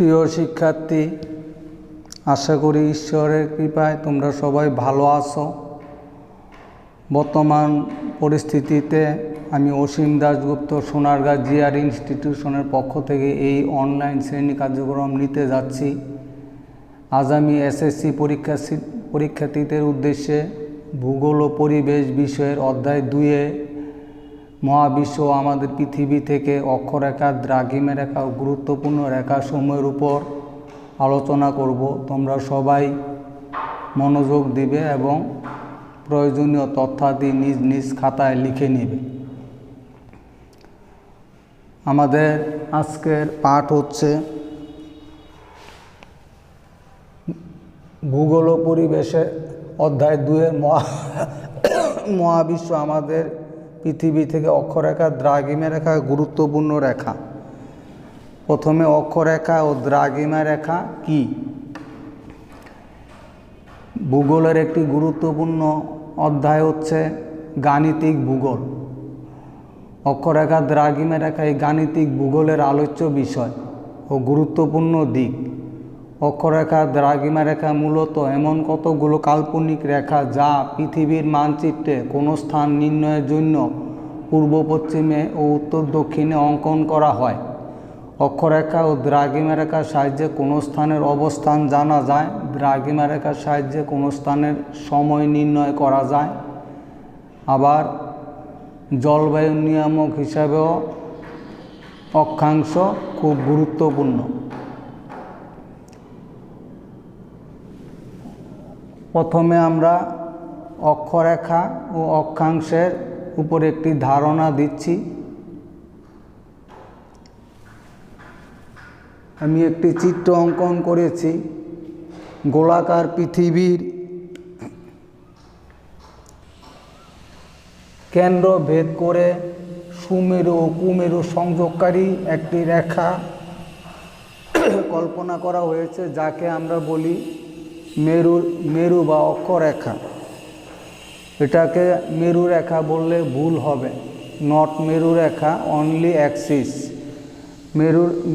প্রিয় শিক্ষার্থী, আশা করি ঈশ্বরের কৃপায় তোমরা সবাই ভালো আছো। বর্তমান পরিস্থিতিতে আমি অসীম দাশগুপ্ত সোনারগাঁ জিআর ইনস্টিটিউশনের পক্ষ থেকে এই অনলাইন শ্রেণী কার্যক্রম নিতে যাচ্ছি। আজ আমি এসএসসি পরীক্ষার্থীদের উদ্দেশ্যে ভূগোল ও পরিবেশ বিষয়ের অধ্যায় 2-এ মহাবিশ্ব আমাদের পৃথিবী থেকে অক্ষরেখা, দ্রাঘিমা রেখা ও গুরুত্বপূর্ণ রেখাসমূহের উপর আলোচনা করব। তোমরা সবাই মনোযোগ দিবে এবং প্রয়োজনীয় তথ্যাদি নিজ নিজ খাতায় লিখে নেবে। আমাদের আজকের পাঠ হচ্ছে ভূগোল ও পরিবেশে অধ্যায় 2-এর মহাবিশ্ব আমাদের পৃথিবী থেকে অক্ষরেখা, দ্রাঘিমা রেখা, গুরুত্বপূর্ণ রেখা। প্রথমে অক্ষরেখা ও দ্রাঘিমা রেখা কি? ভূগোলের একটি গুরুত্বপূর্ণ অধ্যায় হচ্ছে গাণিতিক ভূগোল। অক্ষরেখা, দ্রাঘিমা রেখা এই গাণিতিক ভূগোলের আলোচ্য বিষয় ও গুরুত্বপূর্ণ দিক। অক্ষরেখা, দ্রাঘিমা রেখা মূলত এমন কতগুলো কাল্পনিক রেখা যা পৃথিবীর মানচিত্রে কোনো স্থান নির্ণয়ের জন্য পূর্ব পশ্চিমে ও উত্তর দক্ষিণে অঙ্কন করা হয়। অক্ষরেখা ও দ্রাঘিমা রেখার সাহায্যে কোনো স্থানের অবস্থান জানা যায়। দ্রাঘিমা রেখার সাহায্যে কোনো স্থানের সময় নির্ণয় করা যায়। আবার জলবায়ু নিয়ামক হিসাবেও অক্ষাংশ খুব গুরুত্বপূর্ণ। প্রথমে আমরা অক্ষরেখা ও অক্ষাংশের উপর একটি ধারণা দিচ্ছি। আমি একটি চিত্র অঙ্কন করেছি। গোলাকার পৃথিবীর কেন্দ্র ভেদ করে সুমেরু ও কুমেরু সংযোগকারী একটি রেখা কল্পনা করা হয়েছে, যাকে আমরা বলি মেরু বা অক্ষরেখা। এটাকে মেরু রেখা বললে ভুল হবে। নট মেরু রেখা, অনলি অ্যাক্সিস।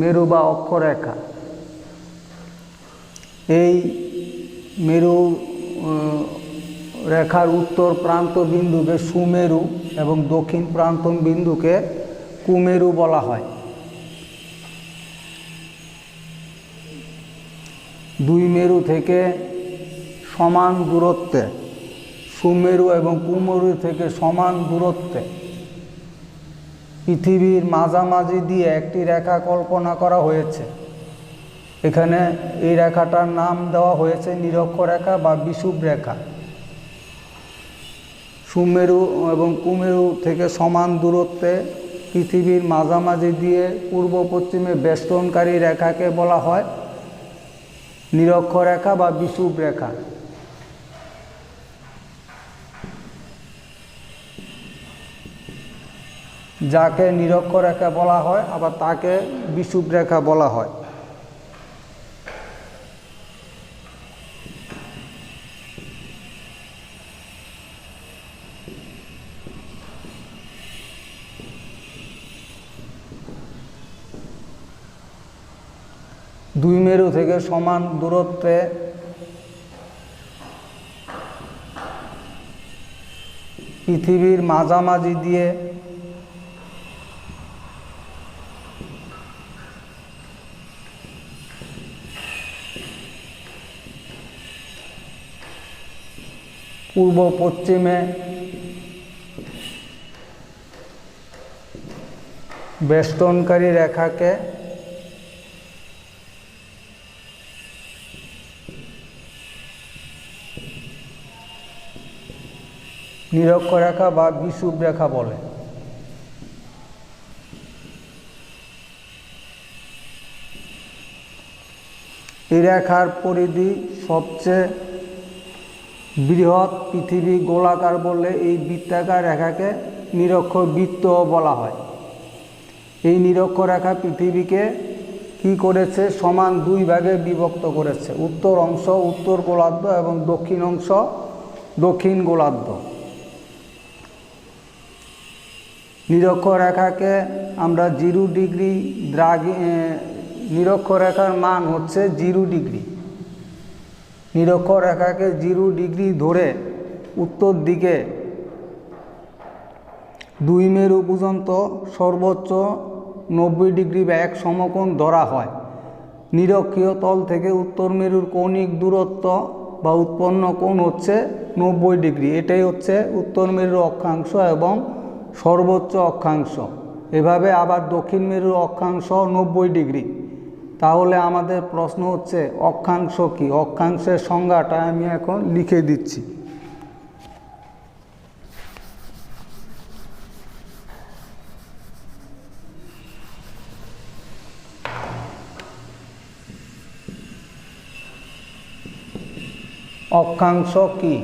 মেরু বা অক্ষরেখা। এই মেরু রেখার উত্তর প্রান্ত বিন্দুকে সুমেরু এবং দক্ষিণ প্রান্ত বিন্দুকে কুমেরু বলা হয়। দুই মেরু থেকে সমান দূরত্বে, সুমেরু এবং কুমেরু থেকে সমান দূরত্বে পৃথিবীর মাঝামাঝি দিয়ে একটি রেখা কল্পনা করা হয়েছে। এখানে এই রেখাটার নাম দেওয়া হয়েছে নিরক্ষরেখা বা বিষুব রেখা। সুমেরু এবং কুমেরু থেকে সমান দূরত্বে পৃথিবীর মাঝামাঝি দিয়ে পূর্ব পশ্চিমে বেষ্টনকারী রেখাকে বলা হয় নিরক্ষরেখা বা বিষুব রেখা। যাকে নিরক্ষরেখা বলা হয়, আবার তাকে বিষুব রেখা বলা হয়। দুই মেরু থেকে সমান দূরত্বে পৃথিবীর মাঝামাঝি দিয়ে পূর্ব পশ্চিমে বেষ্টনকারী রেখাকে নিরক্ষরেখা বা বিষুব রেখা বলে। এই রেখার পরিধি সবচেয়ে বৃহৎ। পৃথিবী গোলাকার বললে এই বৃত্তাকার রেখাকে নিরক্ষবৃত্ত বলা হয়। এই নিরক্ষরেখা পৃথিবীকে কি করেছে? সমান দুই ভাগে বিভক্ত করেছে। উত্তর অংশ উত্তর গোলার্ধ এবং দক্ষিণ অংশ দক্ষিণ গোলার্ধ। নিরক্ষরেখাকে আমরা 0 ডিগ্রি নিরক্ষরেখার মান হচ্ছে 0 ডিগ্রি। নিরক্ষরেখাকে 0 ডিগ্রি ধরে উত্তর দিকে 2 মেরু পর্যন্ত সর্বোচ্চ 90 ডিগ্রি বা এক সমকোণ ধরা হয়। নিরক্ষীয় তল থেকে উত্তর মেরুর কৌণিক দূরত্ব বা উৎপন্ন কোণ হচ্ছে 90 ডিগ্রি। এটাই হচ্ছে উত্তর মেরুর অক্ষাংশ এবং সর্বোচ্চ অক্ষাংশ। এভাবে আবার দক্ষিণ মেরুর অক্ষাংশ 90 ডিগ্রি। তাহলে আমাদের প্রশ্ন হচ্ছে অক্ষাংশ কি? অক্ষাংশের সংজ্ঞাটা আমি এখন লিখে দিচ্ছি। অক্ষাংশ কি?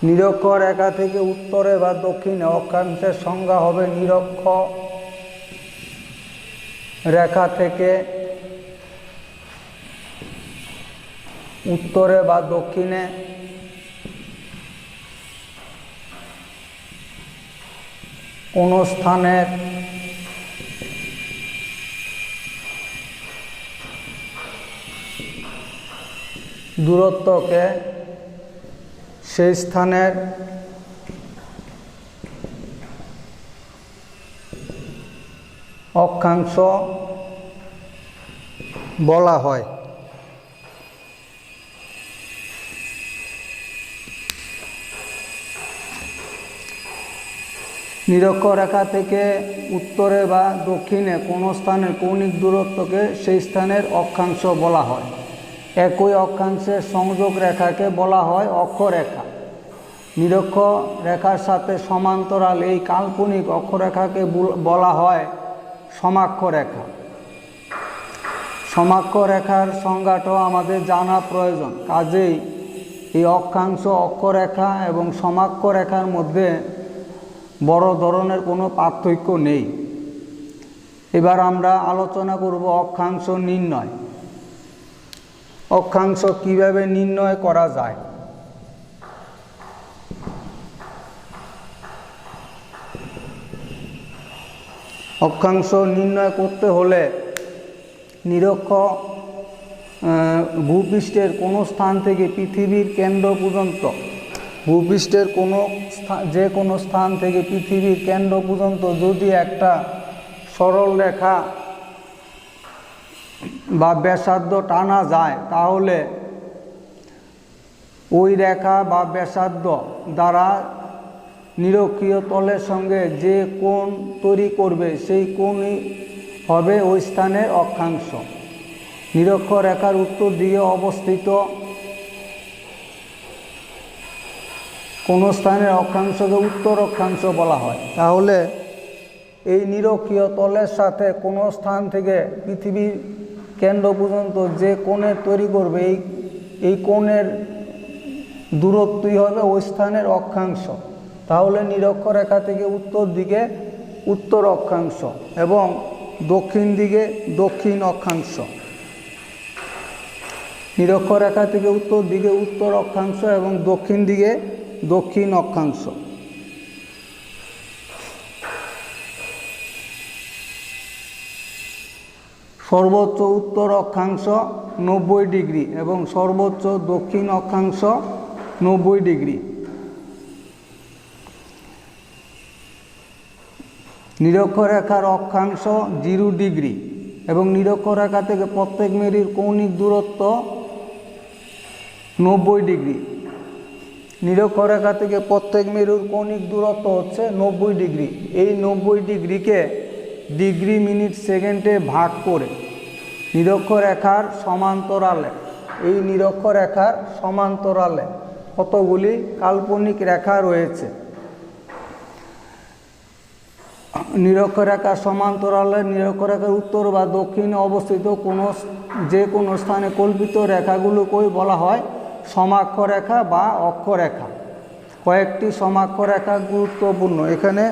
নিরক্ষরেখা থেকে উত্তরে বা দক্ষিণে অক্ষাংশের সংজ্ঞা হবে নিরক্ষ রেখা থেকে উত্তরে বা দক্ষিণে কোন স্থানের দূরত্বকে সেই স্থানের অক্ষাংশ বলা হয়। নিরক্ষরেখা থেকে উত্তরে বা দক্ষিণে কোনো স্থানের কৌণিক দূরত্বকে সেই স্থানের অক্ষাংশ বলা হয়। একই অক্ষাংশের সংযোগ রেখাকে বলা হয় অক্ষরেখা। নিরক্ষরেখার সাথে সমান্তরাল এই কাল্পনিক অক্ষরেখাকে বলা হয় সমাক্ষরেখা। সমাক্ষরেখার সংজ্ঞাটাও আমাদের জানা প্রয়োজন। কাজেই এই অক্ষাংশ অক্ষরেখা এবং সমাক্ষরেখার মধ্যে বড় ধরনের কোনো পার্থক্য নেই। এবার আমরা আলোচনা করব অক্ষাংশ নির্ণয়। অক্ষাংশ কিভাবে নির্ণয় করা যায়? অক্ষাংশ নির্ণয় করতে হলে নিরক্ষ ভূপৃষ্ঠের কোনো স্থান থেকে পৃথিবীর কেন্দ্র পর্যন্ত, ভূপৃষ্ঠের যে কোনো স্থান থেকে পৃথিবীর কেন্দ্র পর্যন্ত যদি একটা সরল রেখা বা ব্যাসার্ধ টানা যায়, তাহলে ওই রেখা বা ব্যাসার্ধ দ্বারা নিরক্ষীয় তলের সঙ্গে যে কোণ তৈরি করবে সেই কোণই হবে ওই স্থানের অক্ষাংশ। নিরক্ষরেখার উত্তর দিকে অবস্থিত কোন স্থানের অক্ষাংশকে উত্তর অক্ষাংশ বলা হয়। তাহলে এই নিরক্ষীয় তলের সাথে কোনো স্থান থেকে পৃথিবীর কেন্দ্র পর্যন্ত যে কোণের তৈরি করবে এই কোণের দূরত্বই হবে ওই স্থানের অক্ষাংশ। তাহলে নিরক্ষরেখা থেকে উত্তর দিকে উত্তর অক্ষাংশ এবং দক্ষিণ দিকে দক্ষিণ অক্ষাংশ। নিরক্ষরেখা থেকে উত্তর দিকে উত্তর অক্ষাংশ এবং দক্ষিণ দিকে দক্ষিণ অক্ষাংশ। সর্বোচ্চ উত্তর অক্ষাংশ 90 ডিগ্রি এবং সর্বোচ্চ দক্ষিণ অক্ষাংশ 90 ডিগ্রি। নিরক্ষরেখার অক্ষাংশ 0 ডিগ্রি এবং নিরক্ষরেখা থেকে প্রত্যেক মেরুর কৌণিক দূরত্ব 90 ডিগ্রি। নিরক্ষরেখা থেকে প্রত্যেক মেরুর কৌণিক দূরত্ব হচ্ছে 90 ডিগ্রি। এই 90 ডিগ্রিকে ডিগ্রি মিনিট সেকেন্ডে ভাগ করে নিরক্ষরেখার সমান্তরালে, এই নিরক্ষরেখার সমান্তরালে কতগুলি কাল্পনিক রেখা রয়েছে। নিরক্ষরেখার সমান্তরালে নিরক্ষরেখার উত্তর বা দক্ষিণে অবস্থিত যে কোনো স্থানে কল্পিত রেখাগুলোকেই বলা হয় সমাক্ষরেখা বা অক্ষরেখা। কয়েকটি সমাক্ষরেখা গুরুত্বপূর্ণ। এখানে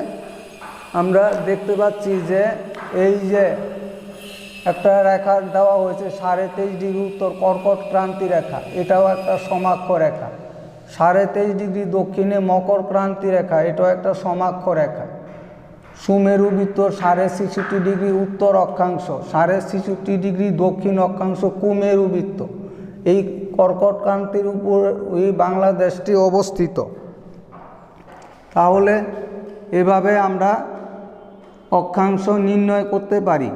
আমরা দেখতে পাচ্ছি যে এই যে একটা রেখা দেওয়া হয়েছে 23.5 ডিগ্রি উত্তর কর্কট ক্রান্তি রেখা, এটাও একটা সমাক্ষরেখা। 23.5 ডিগ্রি দক্ষিণে মকর ক্রান্তি রেখা, এটাও একটা সমাক্ষরেখা। সুমেরুবৃত্ত ৬৬৫ ডিগ্রি উত্তর অক্ষাংশ, ৬৬৫ ডিগ্রি দক্ষিণ অক্ষাংশ কুমেরুবৃত্ত। এই কর্কটক্রান্তির উপর এই বাংলাদেশটি অবস্থিত। তাহলে এভাবে আমরা অক্ষাংশ নির্ণয় করতে পারি।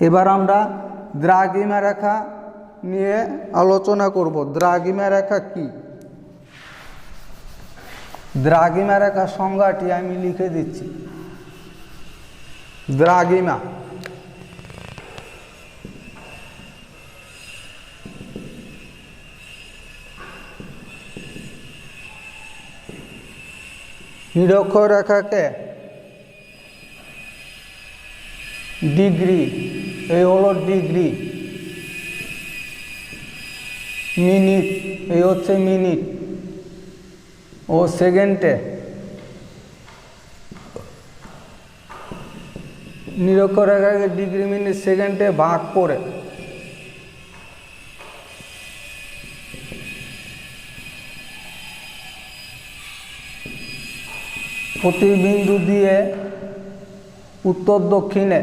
এবার আমরা দ্রাঘিমা রেখা নিয়ে আলোচনা করব। দ্রাঘিমা রেখা কি? দ্রাঘিমা রেখার সংজ্ঞাটি আমি লিখে দিচ্ছি। দ্রাঘিমা নিরক্ষরেখাকে ডিগ্রি, এই হলো ডিগ্রি, মিনিট, এই হচ্ছে মিনিট ও সেকেন্ডে, নিরক্ষরেখাকে ডিগ্রি মিনিট সেকেন্ডে ভাগ করে প্রতি বিন্দু দিয়ে উত্তর দক্ষিণে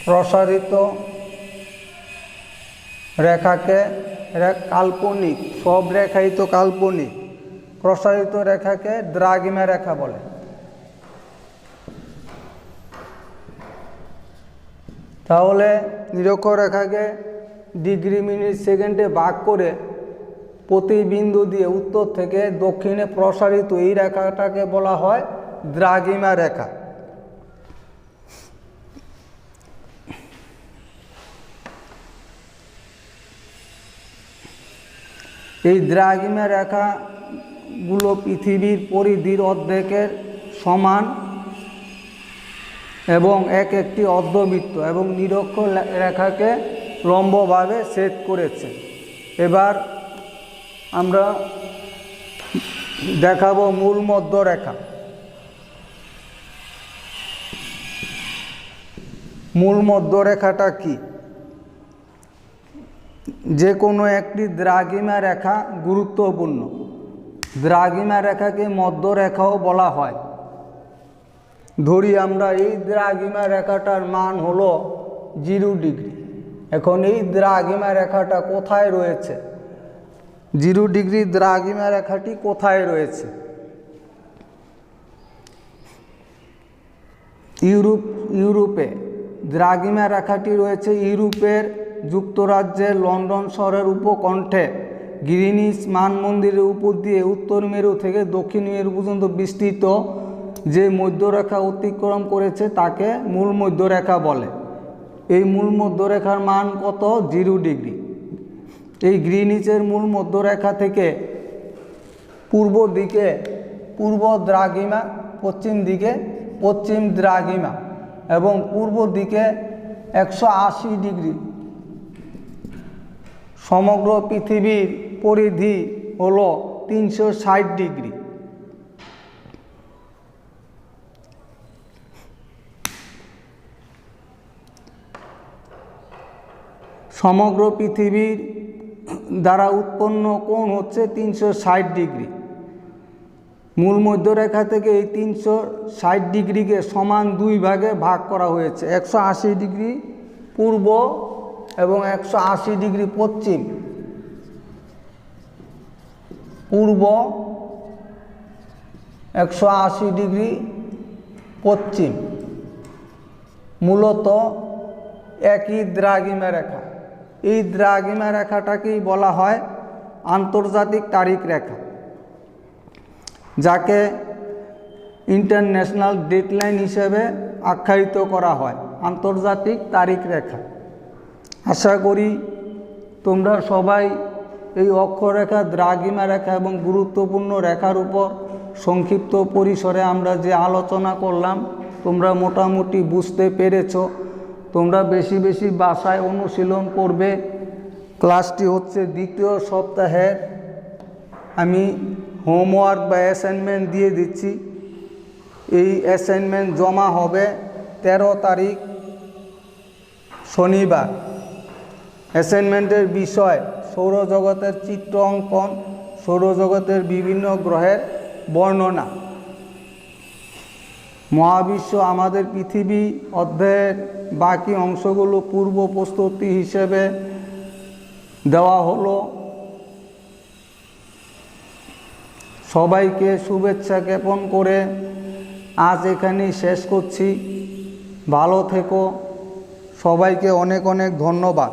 প্রসারিত রেখাকে কাল্পনিক, সব রেখাই তো কাল্পনিক, প্রসারিত রেখাকে দ্রাঘিমা রেখা বলে। তাহলে নিরক্ষরেখাকে ডিগ্রি মিনিট সেকেন্ডে ভাগ করে প্রতি বিন্দু দিয়ে উত্তর থেকে দক্ষিণে প্রসারিত এই রেখাটাকে বলা হয় দ্রাঘিমা রেখা। এই দ্রাঘিমা রেখাগুলো পৃথিবীর পরিধির অর্ধেকের সমান এবং একটি অর্ধবৃত্ত এবং নিরক্ষরেখাকে লম্বভাবে ছেদ করেছে। এবার আমরা দেখাবো মূল মধ্যরেখা। মূল মধ্যরেখাটা কি? যে কোনো একটি দ্রাঘিমা রেখা গুরুত্বপূর্ণ। দ্রাঘিমা রেখাকে মধ্যরেখাও বলা হয়। ধরি আমরা এই দ্রাঘিমা রেখাটার মান হলো 0 ডিগ্রি। এখন এই দ্রাঘিমা রেখাটা কোথায় রয়েছে? 0 ডিগ্রি দ্রাঘিমা রেখাটি কোথায় রয়েছে? ইউরোপে দ্রাঘিমা রেখাটি রয়েছে ইউরোপের যুক্তরাজ্যের লন্ডন শহরের উপকণ্ঠে গ্রিনিচ মানমন্দিরের উপর দিয়ে উত্তর মেরু থেকে দক্ষিণ মেরু পর্যন্ত বিস্তৃত যে মধ্যরেখা অতিক্রম করেছে তাকে মূল মধ্যরেখা বলে। এই মূল মধ্যরেখার মান কত? 0 ডিগ্রি। এই গ্রিনিচের মূল মধ্যরেখা থেকে পূর্ব দিকে পূর্ব দ্রাঘিমা, পশ্চিম দিকে পশ্চিম দ্রাঘিমা এবং পূর্ব দিকে 180 ডিগ্রি। সমগ্র পৃথিবীর পরিধি হলো 360 ডিগ্রি। সমগ্র পৃথিবীর দ্বারা উৎপন্ন কোণ হচ্ছে 360 ডিগ্রি। মূল মধ্যরেখা থেকে এই 360 ডিগ্রিকে সমান 2 ভাগে ভাগ করা হয়েছে। 180 ডিগ্রি পূর্ব এবং 180 ডিগ্রি পশ্চিম। পূর্ব 180 ডিগ্রি পশ্চিম মূলত একই দ্রাঘিমা রেখা। এই দ্রাঘিমা রেখাটাকেই বলা হয় আন্তর্জাতিক তারিখ রেখা, যাকে ইন্টারন্যাশনাল ডেডলাইন হিসেবে আখ্যায়িত করা হয়, আন্তর্জাতিক তারিখ রেখা। আশা করি তোমরা সবাই এই অক্ষরেখা, দ্রাঘিমা রেখা এবং গুরুত্বপূর্ণ রেখার উপর সংক্ষিপ্ত পরিসরে আমরা যে আলোচনা করলাম তোমরা মোটামুটি বুঝতে পেরেছো। তোমরা বেশি বেশি বাসায় অনুশীলন করবে। ক্লাসটি হচ্ছে দ্বিতীয় সপ্তাহের। আমি হোমওয়ার্ক বা অ্যাসাইনমেন্ট দিয়ে দিচ্ছি। এই অ্যাসাইনমেন্ট জমা হবে 13 তারিখ শনিবার। অ্যাসাইনমেন্টের বিষয় সৌরজগতের চিত্র অঙ্কন, সৌরজগতের বিভিন্ন গ্রহের বর্ণনা। মহাবিশ্ব আমাদের পৃথিবী অধ্যায়ের বাকি অংশগুলো পূর্ব প্রস্তুতি হিসেবে দেওয়া হলো। সবাইকে শুভেচ্ছা জ্ঞাপন করে আজ এখানেই শেষ করছি। ভালো থেকো, সবাইকে অনেক অনেক ধন্যবাদ।